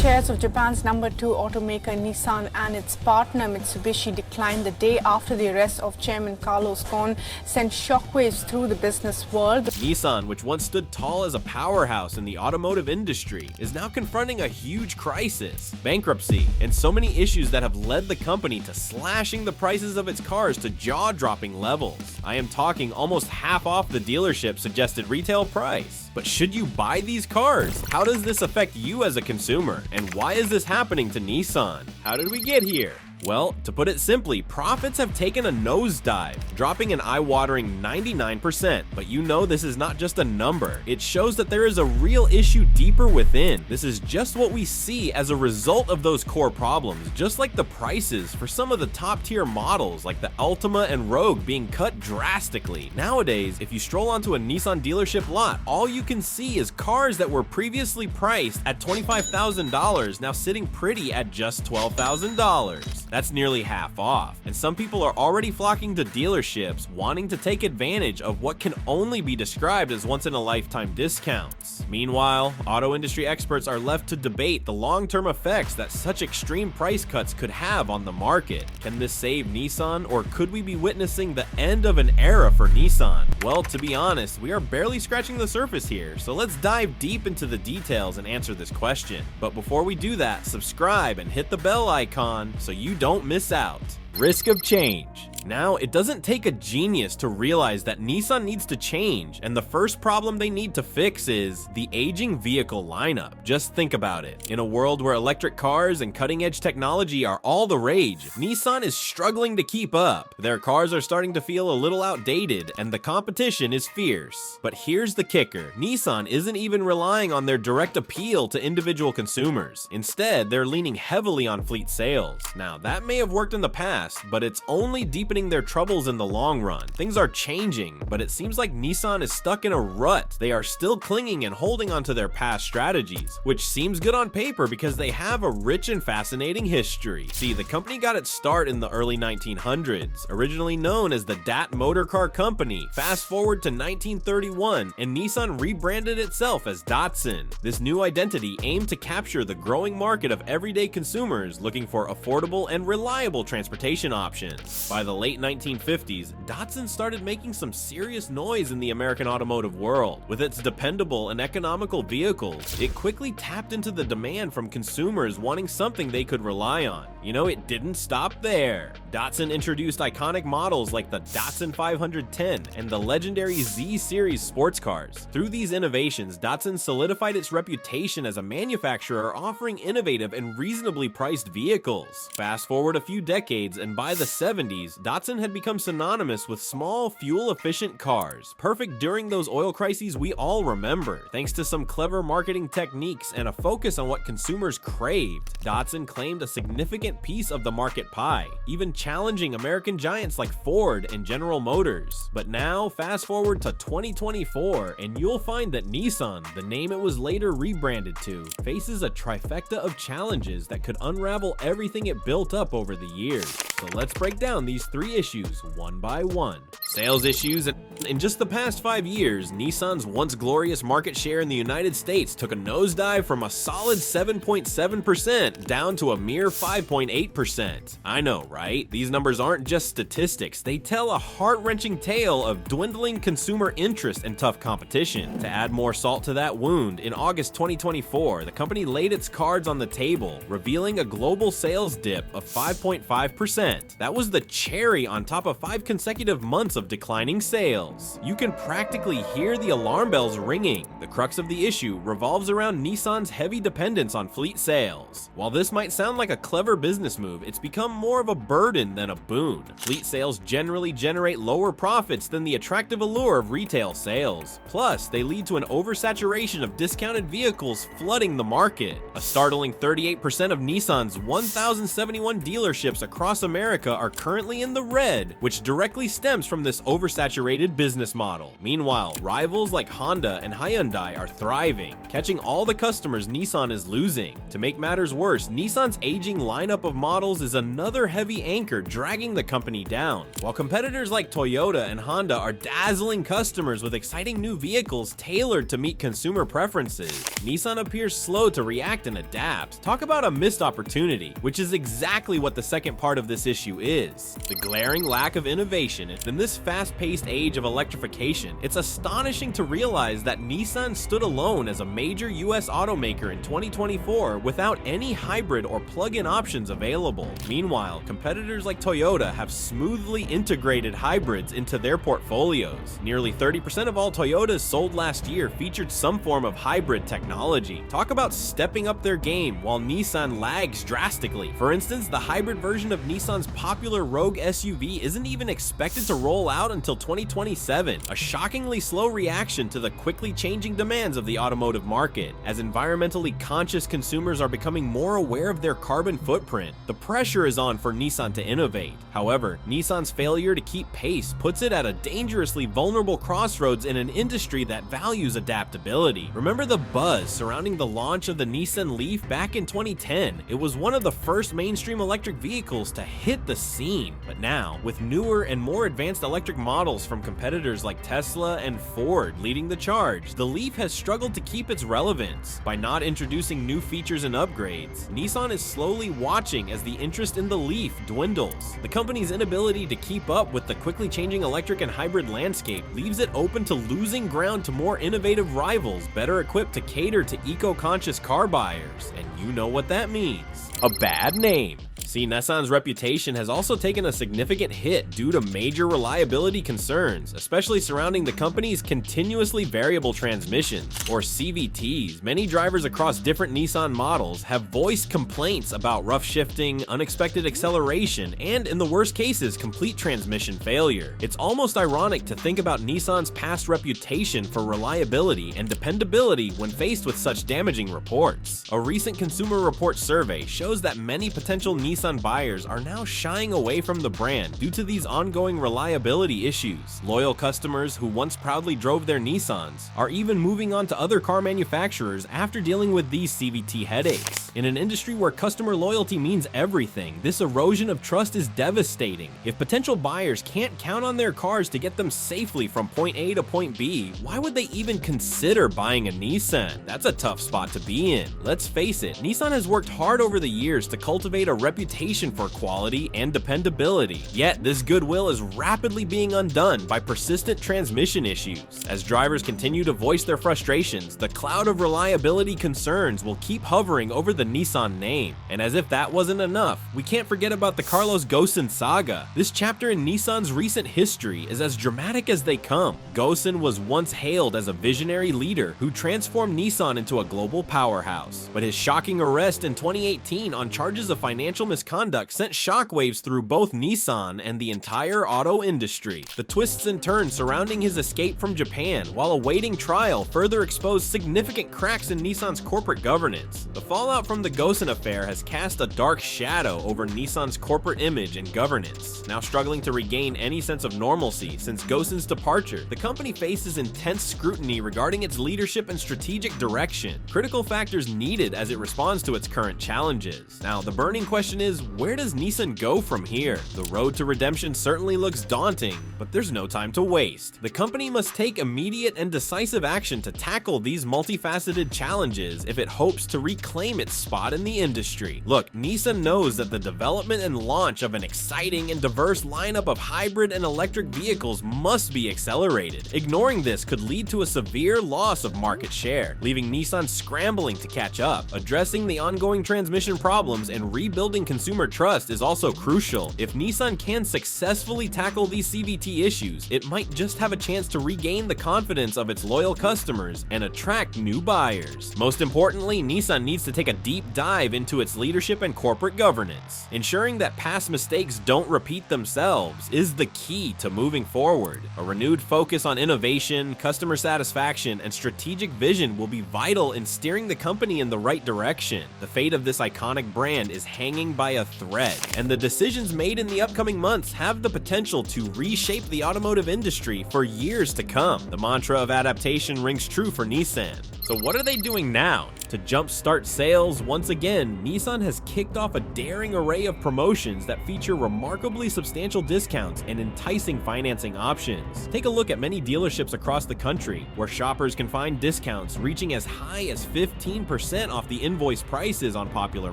Shares of Japan's number 2 automaker Nissan and its partner Mitsubishi declined the day after the arrest of Chairman Carlos Ghosn sent shockwaves through the business world. Nissan, which once stood tall as a powerhouse in the automotive industry, is now confronting a huge crisis, bankruptcy, and so many issues that have led the company to slashing the prices of its cars to jaw-dropping levels. I am talking almost half off the dealership's suggested retail price. But should you buy these cars? How does this affect you as a consumer? And why is this happening to Nissan? How did we get here? Well, to put it simply, profits have taken a nosedive, dropping an eye-watering 99%. But you know this is not just a number. It shows that there is a real issue deeper within. This is just what we see as a result of those core problems, just like the prices for some of the top-tier models like the Altima and Rogue being cut drastically. Nowadays, if you stroll onto a Nissan dealership lot, all you can see is cars that were previously priced at $25,000 now sitting pretty at just $12,000. That's nearly half off, and some people are already flocking to dealerships wanting to take advantage of what can only be described as once-in-a-lifetime discounts. Meanwhile, auto industry experts are left to debate the long-term effects that such extreme price cuts could have on the market. Can this save Nissan, or could we be witnessing the end of an era for Nissan? Well, to be honest, we are barely scratching the surface here, so let's dive deep into the details and answer this question. But before we do that, subscribe and hit the bell icon so you don't miss out. Risk of change. Now, it doesn't take a genius to realize that Nissan needs to change, and the first problem they need to fix is the aging vehicle lineup. Just think about it. In a world where electric cars and cutting-edge technology are all the rage, Nissan is struggling to keep up. Their cars are starting to feel a little outdated, and the competition is fierce. But here's the kicker. Nissan isn't even relying on their direct appeal to individual consumers. Instead, they're leaning heavily on fleet sales. Now, that may have worked in the past, but it's only deepening their troubles in the long run. Things are changing, but it seems like Nissan is stuck in a rut. They are still clinging and holding onto their past strategies, which seems good on paper because they have a rich and fascinating history. See, the company got its start in the early 1900s, originally known as the DAT Motor Car Company. Fast forward to 1931, and Nissan rebranded itself as Datsun. This new identity aimed to capture the growing market of everyday consumers looking for affordable and reliable transportation options. By the late 1950s, Datsun started making some serious noise in the American automotive world. With its dependable and economical vehicles, it quickly tapped into the demand from consumers wanting something they could rely on. You know, it didn't stop there. Datsun introduced iconic models like the Datsun 510 and the legendary Z Series sports cars. Through these innovations, Datsun solidified its reputation as a manufacturer offering innovative and reasonably priced vehicles. Fast forward a few decades, and by the 70s, Datsun had become synonymous with small, fuel-efficient cars, perfect during those oil crises we all remember. Thanks to some clever marketing techniques and a focus on what consumers craved, Datsun claimed a significant piece of the market pie, even challenging American giants like Ford and General Motors. But now, fast forward to 2024, and you'll find that Nissan, the name it was later rebranded to, faces a trifecta of challenges that could unravel everything it built up over the years. So let's break down these three issues one by one. Sales issues. In just the past 5 years, Nissan's once glorious market share in the United States took a nosedive from a solid 7.7% down to a mere 5.8%. I know, right? These numbers aren't just statistics. They tell a heart-wrenching tale of dwindling consumer interest and tough competition. To add more salt to that wound, in August 2024, the company laid its cards on the table, revealing a global sales dip of 5.5%. That was the cherry on top of 5 consecutive months of declining sales. You can practically hear the alarm bells ringing. The crux of the issue revolves around Nissan's heavy dependence on fleet sales. While this might sound like a clever business move, it's become more of a burden than a boon. Fleet sales generally generate lower profits than the attractive allure of retail sales. Plus, they lead to an oversaturation of discounted vehicles flooding the market. A startling 38% of Nissan's 1,071 dealerships across America America are currently in the red, which directly stems from this oversaturated business model. Meanwhile, rivals like Honda and Hyundai are thriving, catching all the customers Nissan is losing. To make matters worse, Nissan's aging lineup of models is another heavy anchor dragging the company down. While competitors like Toyota and Honda are dazzling customers with exciting new vehicles tailored to meet consumer preferences, Nissan appears slow to react and adapt. Talk about a missed opportunity, which is exactly what the second part of this issue is. The glaring lack of innovation. In this fast-paced age of electrification, it's astonishing to realize that Nissan stood alone as a major US automaker in 2024 without any hybrid or plug-in options available. Meanwhile, competitors like Toyota have smoothly integrated hybrids into their portfolios. Nearly 30% of all Toyotas sold last year featured some form of hybrid technology. Talk about stepping up their game while Nissan lags drastically. For instance, the hybrid version of Nissan's popular Rogue SUV isn't even expected to roll out until 2027, a shockingly slow reaction to the quickly changing demands of the automotive market. As environmentally conscious consumers are becoming more aware of their carbon footprint, the pressure is on for Nissan to innovate. However, Nissan's failure to keep pace puts it at a dangerously vulnerable crossroads in an industry that values adaptability. Remember the buzz surrounding the launch of the Nissan Leaf back in 2010? It was one of the first mainstream electric vehicles to hit the scene. But now, with newer and more advanced electric models from competitors like Tesla and Ford leading the charge, the Leaf has struggled to keep its relevance. By not introducing new features and upgrades, Nissan is slowly watching as the interest in the Leaf dwindles. The company's inability to keep up with the quickly changing electric and hybrid landscape leaves it open to losing ground to more innovative rivals better equipped to cater to eco-conscious car buyers. And you know what that means. A bad name. See, Nissan's reputation has also taken a significant hit due to major reliability concerns, especially surrounding the company's continuously variable transmissions, or CVTs. Many drivers across different Nissan models have voiced complaints about rough shifting, unexpected acceleration, and in the worst cases, complete transmission failure. It's almost ironic to think about Nissan's past reputation for reliability and dependability when faced with such damaging reports. A recent Consumer Reports survey shows that many potential Nissan buyers are now shying away from the brand due to these ongoing reliability issues. Loyal customers who once proudly drove their Nissans are even moving on to other car manufacturers after dealing with these CVT headaches. In an industry where customer loyalty means everything, this erosion of trust is devastating. If potential buyers can't count on their cars to get them safely from point A to point B, why would they even consider buying a Nissan? That's a tough spot to be in. Let's face it, Nissan has worked hard over the years to cultivate a reputation for quality and dependability. Yet, this goodwill is rapidly being undone by persistent transmission issues. As drivers continue to voice their frustrations, the cloud of reliability concerns will keep hovering over the Nissan name. And as if that wasn't enough, we can't forget about the Carlos Ghosn saga. This chapter in Nissan's recent history is as dramatic as they come. Ghosn was once hailed as a visionary leader who transformed Nissan into a global powerhouse. But his shocking arrest in 2018 on charges of financial misconduct sent shockwaves through both Nissan and the entire auto industry. The twists and turns surrounding his escape from Japan while awaiting trial further exposed significant cracks in Nissan's corporate governance. The fallout from the Ghosn affair has cast a dark shadow over Nissan's corporate image and governance. Now struggling to regain any sense of normalcy since Ghosn's departure, the company faces intense scrutiny regarding its leadership and strategic direction, critical factors needed as it responds to its current challenges. Now, the burning question is, where does Nissan go from here? The road to redemption certainly looks daunting, but there's no time to waste. The company must take immediate and decisive action to tackle these multifaceted challenges if it hopes to reclaim its spot in the industry. Look, Nissan knows that the development and launch of an exciting and diverse lineup of hybrid and electric vehicles must be accelerated. Ignoring this could lead to a severe loss of market share, leaving Nissan scrambling to catch up. Addressing the ongoing transmission problems and rebuilding consumer trust is also crucial. If Nissan can successfully tackle these CVT issues, it might just have a chance to regain the confidence of its loyal customers and attract new buyers. Most importantly, Nissan needs to take a deep dive into its leadership and corporate governance. Ensuring that past mistakes don't repeat themselves is the key to moving forward. A renewed focus on innovation, customer satisfaction, and strategic vision will be vital in steering the company in the right direction. The fate of this iconic brand is hanging by by a thread, and the decisions made in the upcoming months have the potential to reshape the automotive industry for years to come. The mantra of adaptation rings true for Nissan. So what are they doing now? To jumpstart sales, once again, Nissan has kicked off a daring array of promotions that feature remarkably substantial discounts and enticing financing options. Take a look at many dealerships across the country, where shoppers can find discounts reaching as high as 15% off the invoice prices on popular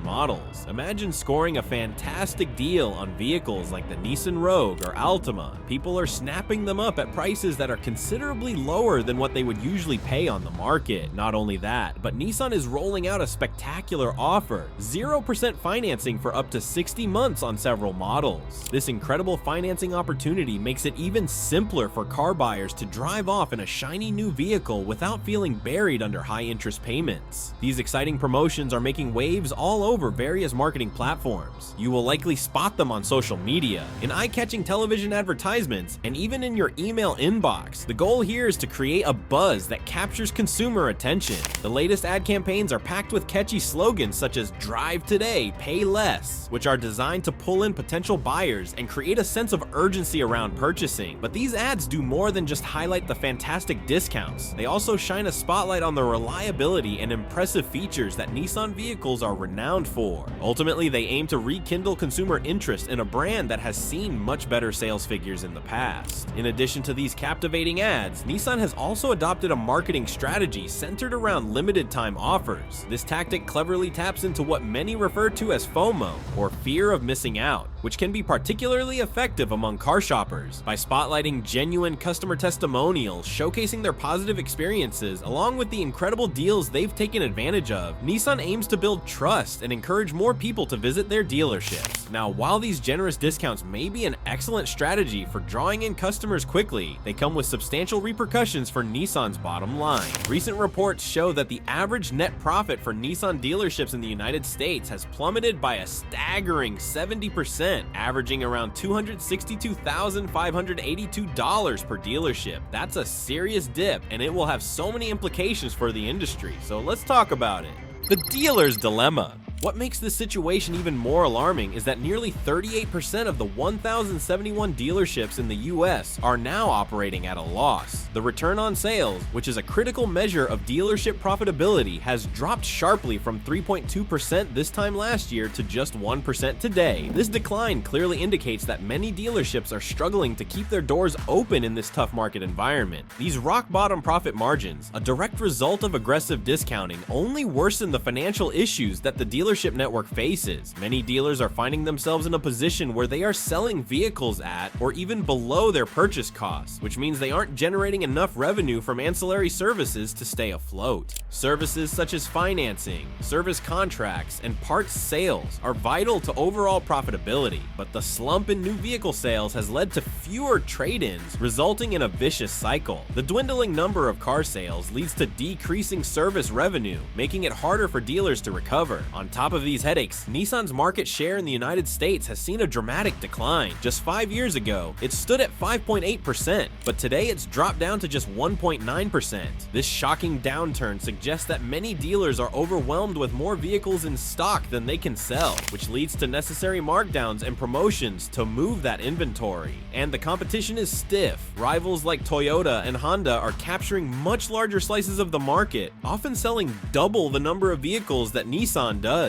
models. Imagine scoring a fantastic deal on vehicles like the Nissan Rogue or Altima. People are snapping them up at prices that are considerably lower than what they would usually pay on the market. Not only that, but Nissan is rolling out a spectacular offer: 0% financing for up to 60 months on several models. This incredible financing opportunity makes it even simpler for car buyers to drive off in a shiny new vehicle without feeling buried under high interest payments. These exciting promotions are making waves all over various marketing platforms. You will likely spot them on social media, in eye-catching television advertisements, and even in your email inbox. The goal here is to create a buzz that captures consumer attention. The latest ad campaigns are packed with catchy slogans such as "Drive today, pay less," which are designed to pull in potential buyers and create a sense of urgency around purchasing. But these ads do more than just highlight the fantastic discounts. They also shine a spotlight on the reliability and impressive features that Nissan vehicles are renowned for. Ultimately, they aim to rekindle consumer interest in a brand that has seen much better sales figures in the past. In addition to these captivating ads, Nissan has also adopted a marketing strategy centered around limited time offers. This tactic cleverly taps into what many refer to as FOMO, or fear of missing out, which can be particularly effective among car shoppers. By spotlighting genuine customer testimonials showcasing their positive experiences along with the incredible deals they've taken advantage of, Nissan aims to build trust and encourage more people to visit their dealerships. Now, while these generous discounts may be an excellent strategy for drawing in customers quickly, they come with substantial repercussions for Nissan's bottom line. Recent reports show that the average net profit for Nissan dealerships in the United States has plummeted by a staggering 70%, averaging around $262,582 per dealership. That's a serious dip, and it will have so many implications for the industry, so let's talk about it. The dealer's dilemma. What makes this situation even more alarming is that nearly 38% of the 1,071 dealerships in the US are now operating at a loss. The return on sales, which is a critical measure of dealership profitability, has dropped sharply from 3.2% this time last year to just 1% today. This decline clearly indicates that many dealerships are struggling to keep their doors open in this tough market environment. These rock-bottom profit margins, a direct result of aggressive discounting, only worsen the financial issues that the dealership network faces. Many dealers are finding themselves in a position where they are selling vehicles at or even below their purchase costs, which means they aren't generating enough revenue from ancillary services to stay afloat. Services such as financing, service contracts, and parts sales are vital to overall profitability, but the slump in new vehicle sales has led to fewer trade-ins, resulting in a vicious cycle. The dwindling number of car sales leads to decreasing service revenue, making it harder for dealers to recover. On top of these headaches, Nissan's market share in the United States has seen a dramatic decline. Just 5 years ago, it stood at 5.8%, but today it's dropped down to just 1.9%. This shocking downturn suggests that many dealers are overwhelmed with more vehicles in stock than they can sell, which leads to necessary markdowns and promotions to move that inventory. And the competition is stiff. Rivals like Toyota and Honda are capturing much larger slices of the market, often selling double the number of vehicles that Nissan does.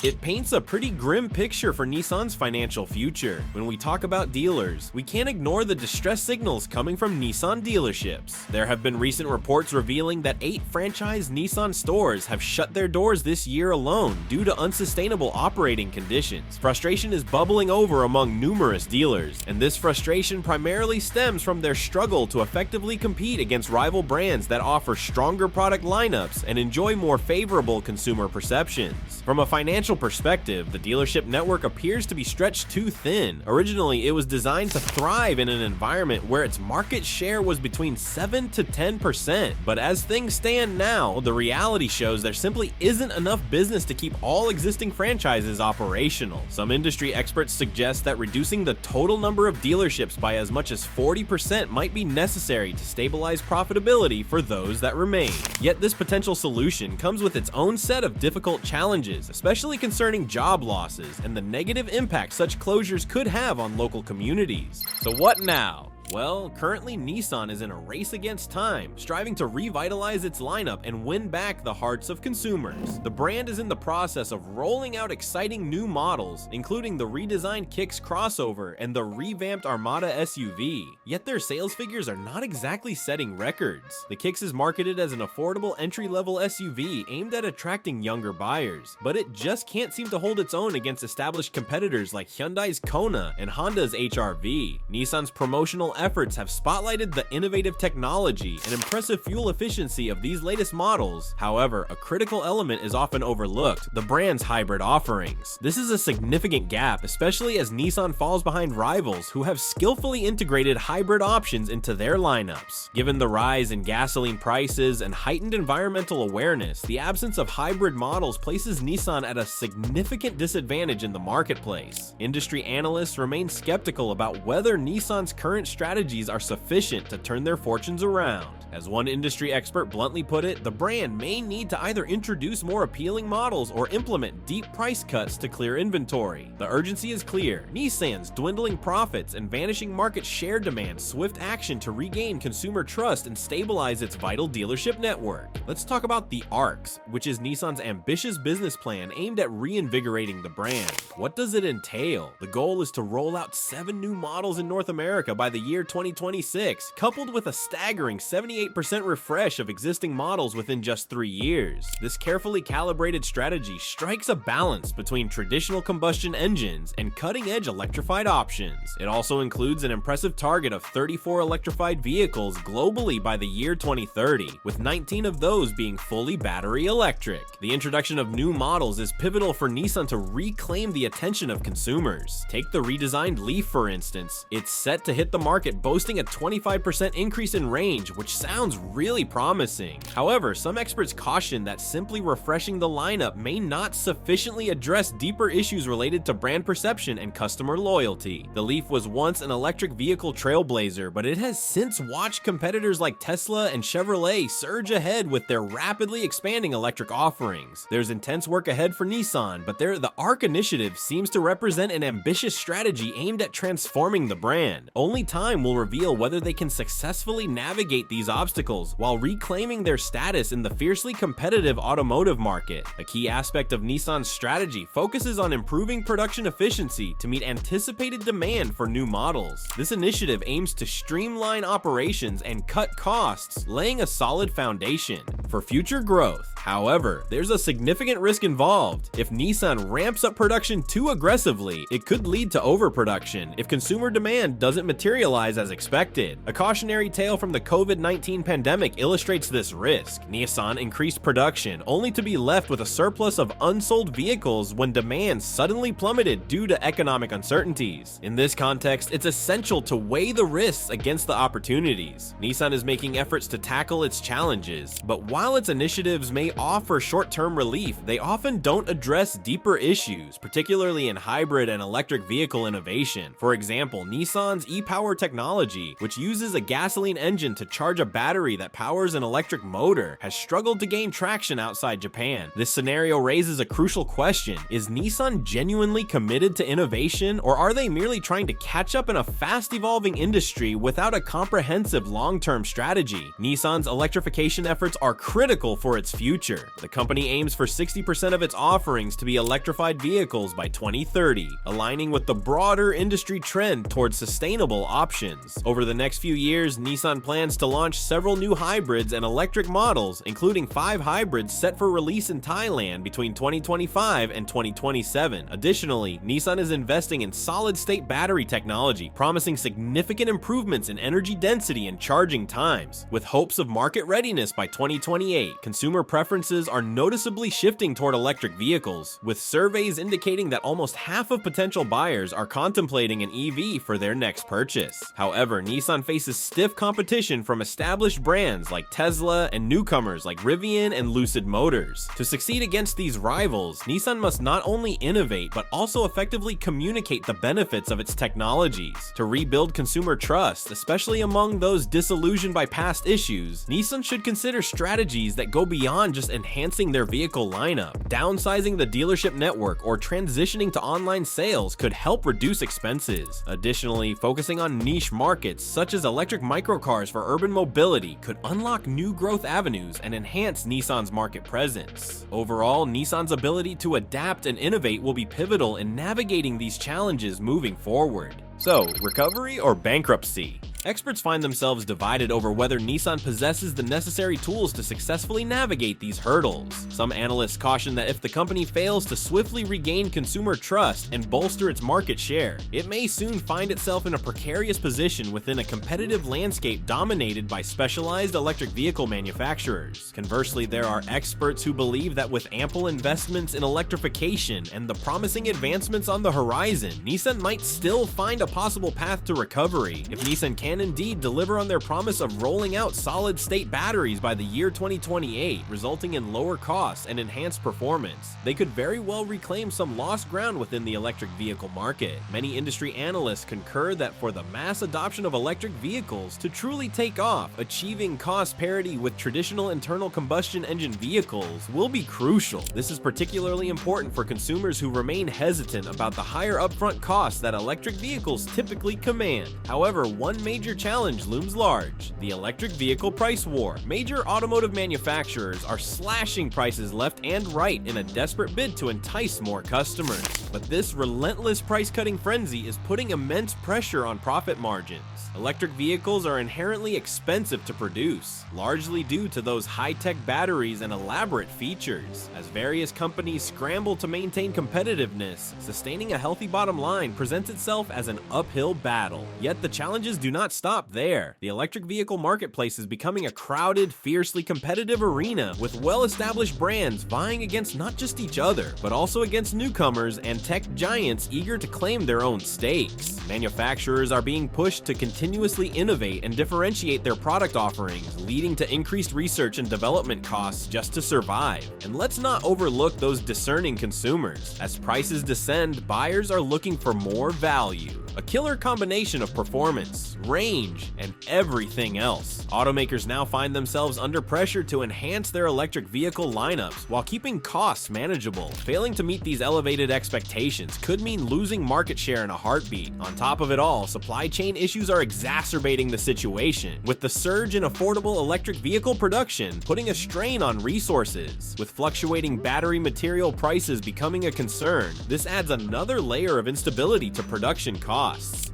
It paints a pretty grim picture for Nissan's financial future. When we talk about dealers, we can't ignore the distress signals coming from Nissan dealerships. There have been recent reports revealing that 8 franchise Nissan stores have shut their doors this year alone due to unsustainable operating conditions. Frustration is bubbling over among numerous dealers, and this frustration primarily stems from their struggle to effectively compete against rival brands that offer stronger product lineups and enjoy more favorable consumer perceptions. From a financial perspective, the dealership network appears to be stretched too thin. Originally, it was designed to thrive in an environment where its market share was between 7 to 10%, but as things stand now, the reality shows there simply isn't enough business to keep all existing franchises operational. Some industry experts suggest that reducing the total number of dealerships by as much as 40% might be necessary to stabilize profitability for those that remain. Yet this potential solution comes with its own set of difficult challenges, challenges, especially concerning job losses and the negative impact such closures could have on local communities. So what now? Well, currently Nissan is in a race against time, striving to revitalize its lineup and win back the hearts of consumers. The brand is in the process of rolling out exciting new models, including the redesigned Kicks crossover and the revamped Armada SUV. Yet their sales figures are not exactly setting records. The Kicks is marketed as an affordable entry-level SUV aimed at attracting younger buyers, but it just can't seem to hold its own against established competitors like Hyundai's Kona and Honda's HR-V. Nissan's promotional efforts have spotlighted the innovative technology and impressive fuel efficiency of these latest models. However, a critical element is often overlooked: the brand's hybrid offerings. This is a significant gap, especially as Nissan falls behind rivals who have skillfully integrated hybrid options into their lineups. Given the rise in gasoline prices and heightened environmental awareness, the absence of hybrid models places Nissan at a significant disadvantage in the marketplace. Industry analysts remain skeptical about whether Nissan's current strategies are sufficient to turn their fortunes around. As one industry expert bluntly put it, the brand may need to either introduce more appealing models or implement deep price cuts to clear inventory. The urgency is clear: Nissan's dwindling profits and vanishing market share demand swift action to regain consumer trust and stabilize its vital dealership network. Let's talk about the ARCs, which is Nissan's ambitious business plan aimed at reinvigorating the brand. What does it entail? The goal is to roll out 7 new models in North America by the year 2026, coupled with a staggering 78% refresh of existing models within just 3 years. This carefully calibrated strategy strikes a balance between traditional combustion engines and cutting-edge electrified options. It also includes an impressive target of 34 electrified vehicles globally by the year 2030, with 19 of those being fully battery electric. The introduction of new models is pivotal for Nissan to reclaim the attention of consumers. Take the redesigned Leaf, for instance. It's set to hit the market boasting a 25% increase in range, which sounds really promising. However, some experts caution that simply refreshing the lineup may not sufficiently address deeper issues related to brand perception and customer loyalty. The Leaf was once an electric vehicle trailblazer, but it has since watched competitors like Tesla and Chevrolet surge ahead with their rapidly expanding electric offerings. There's intense work ahead for Nissan, but the ARC initiative seems to represent an ambitious strategy aimed at transforming the brand. Only time will reveal whether they can successfully navigate these obstacles while reclaiming their status in the fiercely competitive automotive market. A key aspect of Nissan's strategy focuses on improving production efficiency to meet anticipated demand for new models. This initiative aims to streamline operations and cut costs, laying a solid foundation for future growth. However, there's a significant risk involved. If Nissan ramps up production too aggressively, it could lead to overproduction if consumer demand doesn't materialize as expected. A cautionary tale from the COVID-19 pandemic illustrates this risk. Nissan increased production only to be left with a surplus of unsold vehicles when demand suddenly plummeted due to economic uncertainties. In this context, it's essential to weigh the risks against the opportunities. Nissan is making efforts to tackle its challenges, but while its initiatives may offer short-term relief, they often don't address deeper issues, particularly in hybrid and electric vehicle innovation. For example, Nissan's e-Power technology, which uses a gasoline engine to charge a battery that powers an electric motor, has struggled to gain traction outside Japan. This scenario raises a crucial question: is Nissan genuinely committed to innovation, or are they merely trying to catch up in a fast-evolving industry without a comprehensive long-term strategy? Nissan's electrification efforts are critical for its future. The company aims for 60% of its offerings to be electrified vehicles by 2030, aligning with the broader industry trend towards sustainable options. Over the next few years, Nissan plans to launch several new hybrids and electric models, including 5 hybrids set for release in Thailand between 2025 and 2027. Additionally, Nissan is investing in solid-state battery technology, promising significant improvements in energy density and charging times. With hopes of market readiness by 2028, consumer preferences are noticeably shifting toward electric vehicles, with surveys indicating that almost half of potential buyers are contemplating an EV for their next purchase. However, Nissan faces stiff competition from established brands like Tesla and newcomers like Rivian and Lucid Motors. To succeed against these rivals, Nissan must not only innovate but also effectively communicate the benefits of its technologies. To rebuild consumer trust, especially among those disillusioned by past issues, Nissan should consider strategies that go beyond just enhancing their vehicle lineup. Downsizing the dealership network or transitioning to online sales could help reduce expenses. Additionally, focusing on niche markets such as electric microcars for urban mobility could unlock new growth avenues and enhance Nissan's market presence. Overall, Nissan's ability to adapt and innovate will be pivotal in navigating these challenges moving forward. So, recovery or bankruptcy? Experts find themselves divided over whether Nissan possesses the necessary tools to successfully navigate these hurdles. Some analysts caution that if the company fails to swiftly regain consumer trust and bolster its market share, it may soon find itself in a precarious position within a competitive landscape dominated by specialized electric vehicle manufacturers. Conversely, there are experts who believe that with ample investments in electrification and the promising advancements on the horizon, Nissan might still find a possible path to recovery. If Nissan can indeed deliver on their promise of rolling out solid-state batteries by the year 2028, resulting in lower costs and enhanced performance, they could very well reclaim some lost ground within the electric vehicle market. Many industry analysts concur that for the mass adoption of electric vehicles to truly take off, achieving cost parity with traditional internal combustion engine vehicles will be crucial. This is particularly important for consumers who remain hesitant about the higher upfront costs that electric vehicles typically command. However, one major challenge looms large: the electric vehicle price war. Major automotive manufacturers are slashing prices left and right in a desperate bid to entice more customers. But this relentless price-cutting frenzy is putting immense pressure on profit margins. Electric vehicles are inherently expensive to produce, largely due to those high-tech batteries and elaborate features. As various companies scramble to maintain competitiveness, sustaining a healthy bottom line presents itself as an uphill battle. Yet the challenges do not stop there. The electric vehicle marketplace is becoming a crowded, fiercely competitive arena with well-established brands vying against not just each other, but also against newcomers and tech giants eager to claim their own stakes. Manufacturers are being pushed to continuously innovate and differentiate their product offerings, leading to increased research and development costs just to survive. And let's not overlook those discerning consumers. As prices descend, buyers are looking for more value. A killer combination of performance, range, and everything else. Automakers now find themselves under pressure to enhance their electric vehicle lineups while keeping costs manageable. Failing to meet these elevated expectations could mean losing market share in a heartbeat. On top of it all, supply chain issues are exacerbating the situation, with the surge in affordable electric vehicle production putting a strain on resources. With fluctuating battery material prices becoming a concern, this adds another layer of instability to production costs.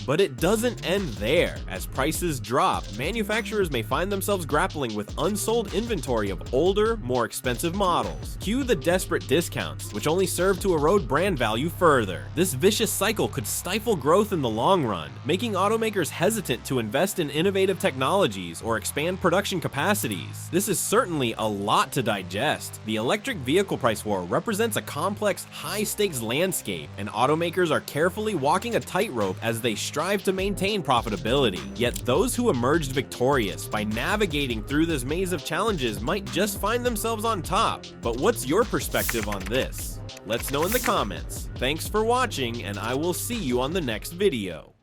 But it doesn't end there. As prices drop, manufacturers may find themselves grappling with unsold inventory of older, more expensive models. Cue the desperate discounts, which only serve to erode brand value further. This vicious cycle could stifle growth in the long run, making automakers hesitant to invest in innovative technologies or expand production capacities. This is certainly a lot to digest. The electric vehicle price war represents a complex, high-stakes landscape, and automakers are carefully walking a tightrope as they strive to maintain profitability. Yet those who emerged victorious by navigating through this maze of challenges might just find themselves on top. But what's your perspective on this? Let's know in the comments. Thanks for watching, and I will see you on the next video.